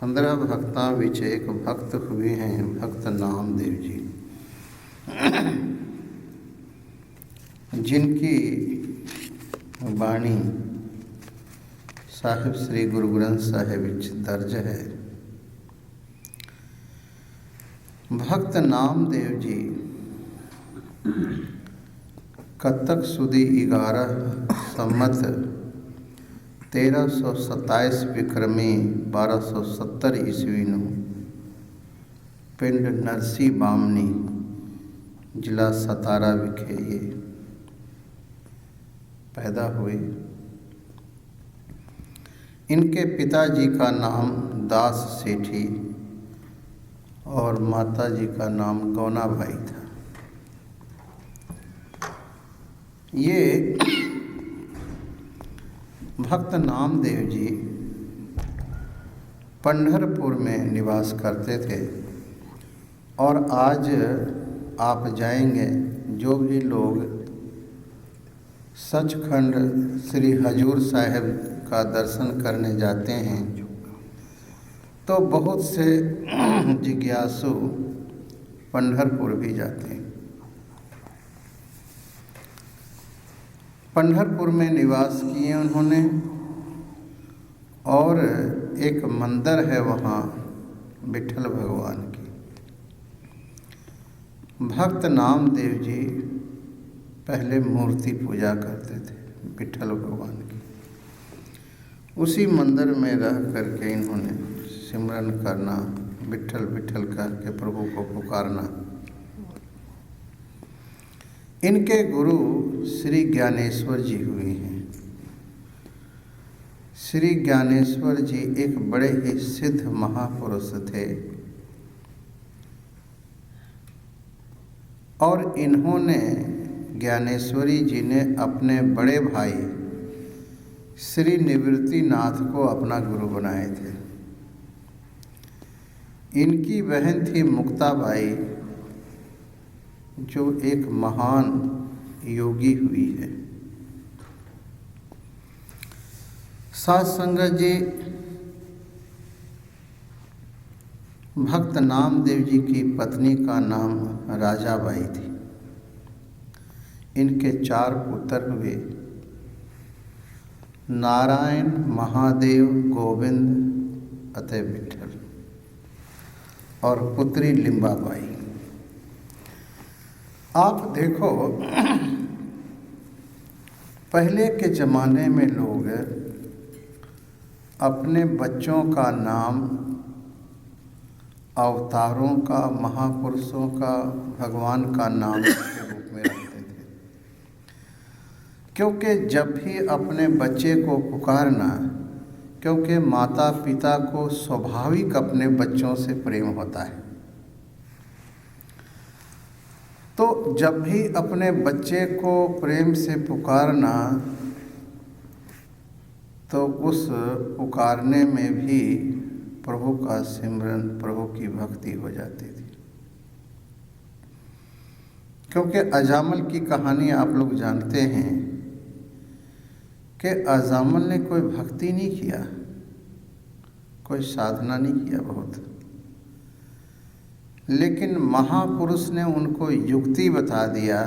15 भक्तां विच एक भक्त हुए हैं भक्त नामदेव जी, जिनकी बाणी साहिब श्री गुरु ग्रंथ साहिब विच दर्ज है। भक्त नामदेव जी कतक सुदी 11 संमत 1327 विक्रमी 1270 ईस्वी ਨੂੰ पिंड नरसी बामनी जिला सतारा विखे ये पैदा हुए। इनके पिताजी का नाम दास सेठी और माताजी का नाम गौनाबाई था। ये भक्त नामदेव जी पंढरपुर में निवास करते थे और आज आप जाएंगे, जो भी लोग सचखंड श्री हजूर साहिब का दर्शन करने जाते हैं तो बहुत से जिज्ञासु पंढरपुर भी जाते हैं। पंढरपुर में निवास किए उन्होंने और एक मंदिर है वहाँ विठल भगवान की। भक्त नामदेव जी पहले मूर्ति पूजा करते थे विठल भगवान की। उसी मंदिर में रह करके इन्होंने सिमरन करना, विठल विठल करके प्रभु को पुकारना। इनके गुरु श्री ज्ञानेश्वर जी हुए हैं। श्री ज्ञानेश्वर जी एक बड़े ही सिद्ध महापुरुष थे और इन्होंने ज्ञानेश्वरी जी ने अपने बड़े भाई श्री निवृत्तिनाथ को अपना गुरु बनाए थे। इनकी बहन थी मुक्ताबाई, जो एक महान योगी हुई है। साथ संगत जी, भक्त नामदेव जी की पत्नी का नाम राजाबाई थी। इनके 4 पुत्र हुए, नारायण, महादेव, गोविंद अतः विठल, और पुत्री लिंबाबाई। आप देखो, पहले के ज़माने में लोग अपने बच्चों का नाम अवतारों का, महापुरुषों का, भगवान का नाम के रूप में रखते थे, क्योंकि जब भी अपने बच्चे को पुकारना, क्योंकि माता पिता को स्वाभाविक अपने बच्चों से प्रेम होता है, तो जब भी अपने बच्चे को प्रेम से पुकारना तो उस पुकारने में भी प्रभु का सिमरन, प्रभु की भक्ति हो जाती थी। क्योंकि अजामल की कहानी आप लोग जानते हैं कि अजामल ने कोई भक्ति नहीं किया, कोई साधना नहीं किया बहुत, लेकिन महापुरुष ने उनको युक्ति बता दिया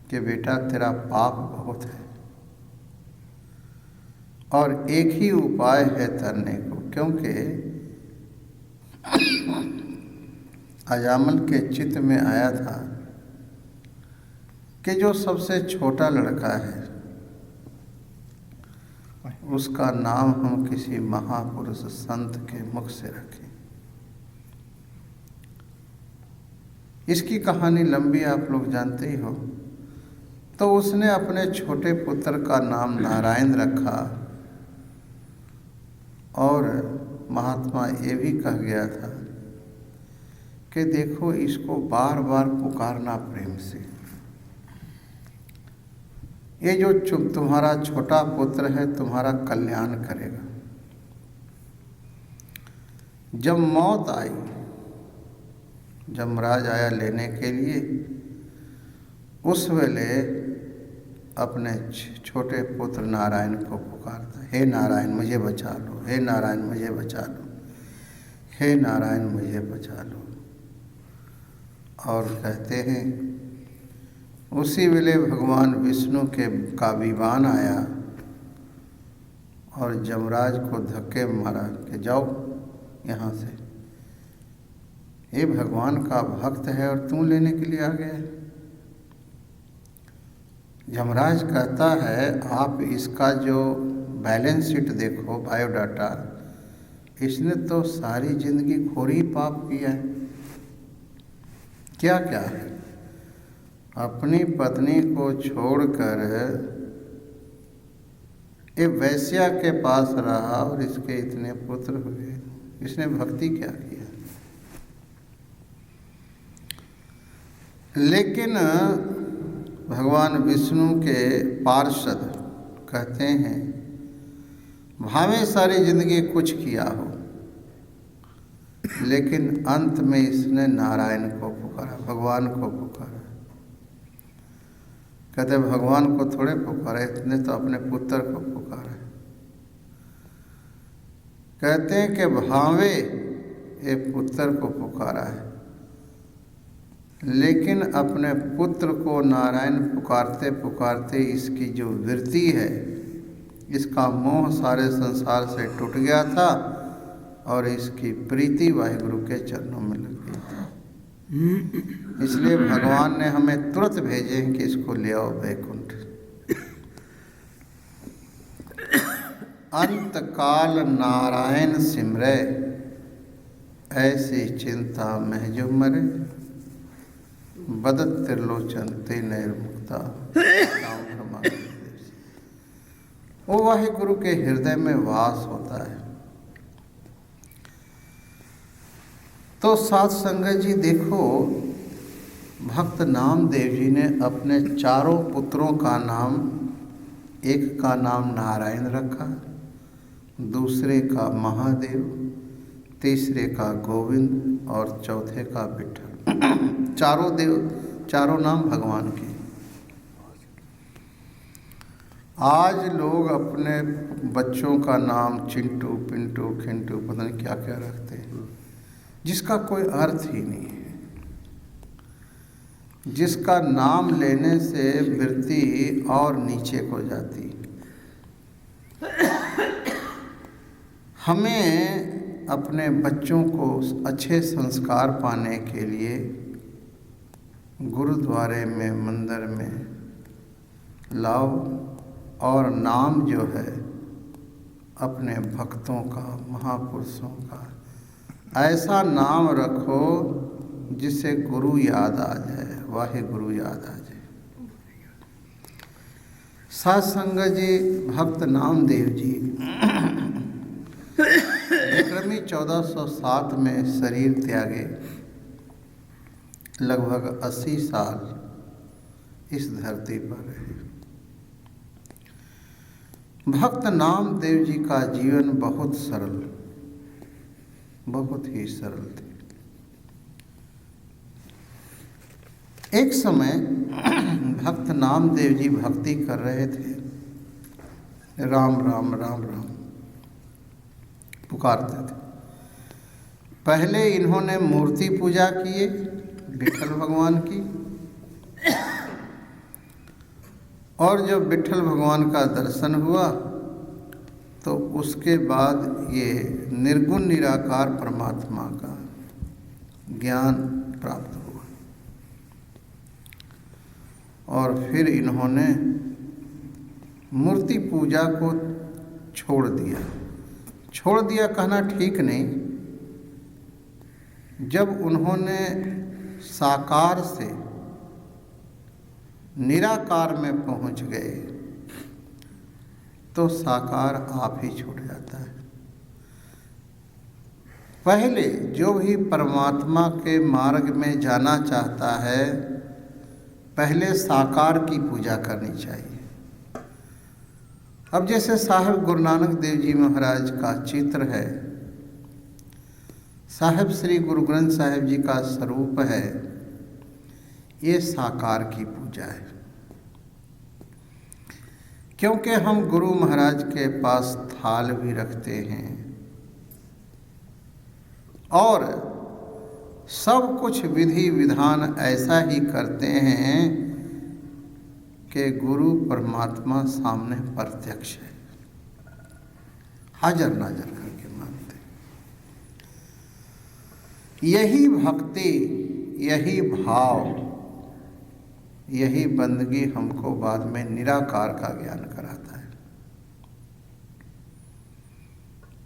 कि बेटा तेरा पाप बहुत है और एक ही उपाय है तरने को। क्योंकि अजामल के चित्त में आया था कि जो सबसे छोटा लड़का है उसका नाम हम किसी महापुरुष संत के मुख से रखें। इसकी कहानी लंबी, आप लोग जानते ही हो। तो उसने अपने छोटे पुत्र का नाम नारायण रखा और महात्मा ये भी कह गया था कि देखो इसको बार बार पुकारना प्रेम से, ये जो तुम्हारा छोटा पुत्र है तुम्हारा कल्याण करेगा। जब मौत आई, जमराज आया लेने के लिए, उस वेले अपने छोटे पुत्र नारायण को पुकारता, हे नारायण मुझे बचा लो, हे नारायण मुझे बचा लो, हे नारायण मुझे बचा लो। और कहते हैं उसी वेले भगवान विष्णु का विमान आया और यमराज को धक्के मारा कि जाओ यहाँ से, ये भगवान का भक्त है और तू लेने के लिए आ गया है। यमराज कहता है आप इसका जो बैलेंस शीट देखो, बायोडाटा, इसने तो सारी जिंदगी घोर ही पाप किया है। क्या क्या है? अपनी पत्नी को छोड़कर ये वैश्या के पास रहा और इसके इतने पुत्र हुए। इसने भक्ति क्या किया? लेकिन भगवान विष्णु के पार्षद कहते हैं भावे सारी जिंदगी कुछ किया हो, लेकिन अंत में इसने नारायण को पुकारा, भगवान को पुकारा। कहते भगवान को थोड़े पुकारा, इसने तो अपने पुत्र को पुकारा। कहते हैं कि भावे ये पुत्र को पुकारा है, लेकिन अपने पुत्र को नारायण पुकारते पुकारते इसकी जो वृत्ति है, इसका मोह सारे संसार से टूट गया था और इसकी प्रीति वाहिगुरु के चरणों में लग गई थी। इसलिए भगवान ने हमें तुरंत भेजे कि इसको ले आओ वैकुंठ। अंत काल नारायण सिमरे, ऐसी चिंता में जो मरे, बदत त्रिलोचन ते निर्मुक्ता। वो वाहिगुरु के हृदय में वास होता है। तो साध संगत जी देखो, भक्त नामदेव जी ने अपने चारों पुत्रों का नाम, एक का नाम नारायण रखा, दूसरे का महादेव, तीसरे का गोविंद और चौथे का विठल। चारों नाम भगवान के। आज लोग अपने बच्चों का नाम चिंटू, पिंटू, खिंटू, पता नहीं क्या क्या रखते हैं, जिसका कोई अर्थ ही नहीं है, जिसका नाम लेने से वृत्ति और नीचे को जाती। हमें अपने बच्चों को अच्छे संस्कार पाने के लिए गुरुद्वारे में, मंदिर में लाओ और नाम जो है अपने भक्तों का, महापुरुषों का ऐसा नाम रखो जिससे गुरु याद आ जाए, वाहिगुरु याद आ जाए। साध संगत जी, भक्त नामदेव जी विक्रमी 1407 में शरीर त्यागे, लगभग 80 साल इस धरती पर रहे। भक्त नामदेव जी का जीवन बहुत सरल, बहुत ही सरल थे। एक समय भक्त नामदेव जी भक्ति कर रहे थे, राम राम राम राम पुकारते थे। पहले इन्होंने मूर्ति पूजा किए विठल भगवान की, और जब विठल भगवान का दर्शन हुआ तो उसके बाद ये निर्गुण निराकार परमात्मा का ज्ञान प्राप्त हुआ। और फिर इन्होंने मूर्ति पूजा को छोड़ दिया। छोड़ दिया कहना ठीक नहीं, जब उन्होंने साकार से निराकार में पहुंच गए तो साकार आप ही छूट जाता है। पहले जो भी परमात्मा के मार्ग में जाना चाहता है, पहले साकार की पूजा करनी चाहिए। अब जैसे साहिब गुरु नानक देव जी महाराज का चित्र है, साहिब श्री गुरु ग्रंथ साहिब जी का स्वरूप है, ये साकार की पूजा है। क्योंकि हम गुरु महाराज के पास थाल भी रखते हैं और सब कुछ विधि विधान ऐसा ही करते हैं कि गुरु परमात्मा सामने प्रत्यक्ष है, हाजिर नाजिर करके मानते। यही भक्ति, यही भाव, यही बंदगी हमको बाद में निराकार का ज्ञान कराता है।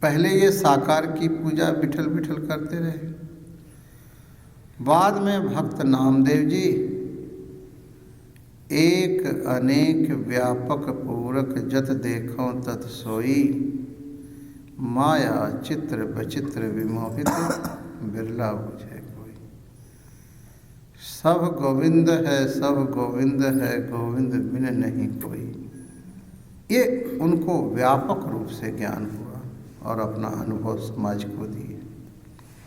पहले ये साकार की पूजा बिठल बिठल करते रहे, बाद में भक्त नामदेव जी एक अनेक व्यापक पूरक जत देखो तत सोई, माया चित्र बचित्र विमोहित बिरला बुझे कोई। सब गोविंद है, सब गोविंद है, गोविंद बिन नहीं कोई। ये उनको व्यापक रूप से ज्ञान हुआ और अपना अनुभव समाज को दिए।